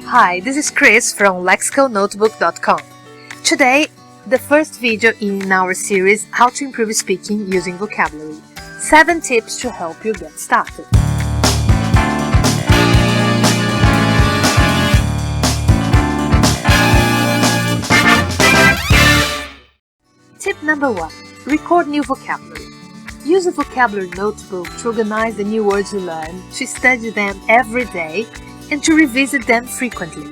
Hi, this is Chris from lexicalnotebook.com. Today, the first video in our series How to Improve Speaking Using Vocabulary. 7 tips to help you get started. Tip number 1. Record new vocabulary. Use a vocabulary notebook to organize the new words you learn, to study them every day, and to revisit them frequently.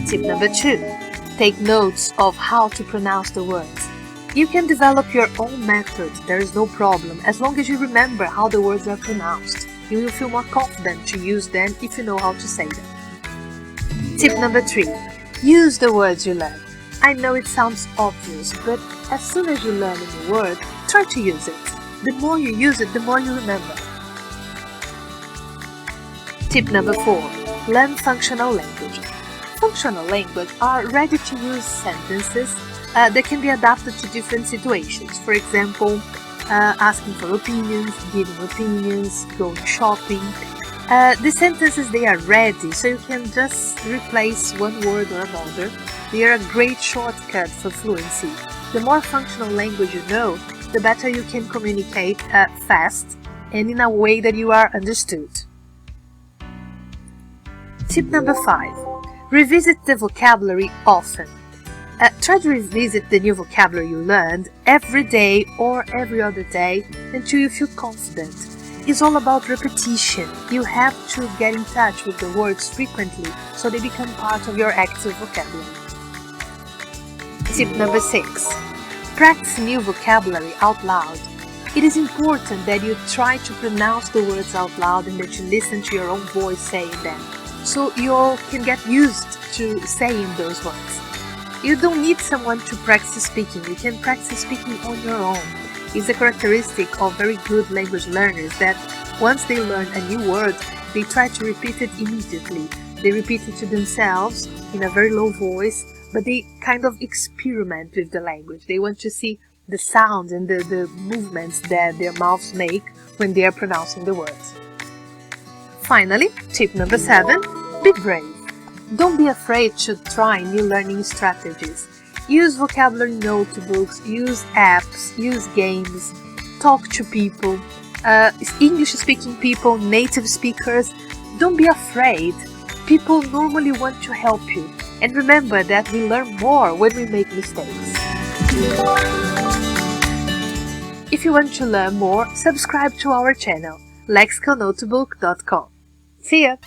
Tip number 2. Take notes of how to pronounce the words. You can develop your own method, there is no problem, as long as you remember how the words are pronounced. You will feel more confident to use them if you know how to say them. Tip number 3. Use the words you learn. I know it sounds obvious, but as soon as you learn a new word, try to use it. The more you use it, the more you remember. Tip number 4. Learn functional language. Functional language are ready-to-use sentences that can be adapted to different situations. For example, asking for opinions, giving opinions, going shopping. The sentences, they are ready, so you can just replace one word or another. They are a great shortcut for fluency. The more functional language you know, the better you can communicate fast and in a way that you are understood. Tip number 5. Revisit the vocabulary often. Try to revisit the new vocabulary you learned every day or every other day until you feel confident. It's all about repetition. You have to get in touch with the words frequently so they become part of your active vocabulary. Tip number 6. Practice new vocabulary out loud. It is important that you try to pronounce the words out loud and that you listen to your own voice saying them, so you can get used to saying those words. You don't need someone to practice speaking. You can practice speaking on your own. It's a characteristic of very good language learners that once they learn a new word, they try to repeat it immediately. They repeat it to themselves in a very low voice, but they kind of experiment with the language. They want to see the sounds and the movements that their mouths make when they are pronouncing the words. Finally, tip number 7, be brave. Don't be afraid to try new learning strategies. Use vocabulary notebooks, use apps, use games, talk to people, English-speaking people, native speakers. Don't be afraid. People normally want to help you. And remember that we learn more when we make mistakes. If you want to learn more, subscribe to our channel, lexicalnotebook.com. See ya!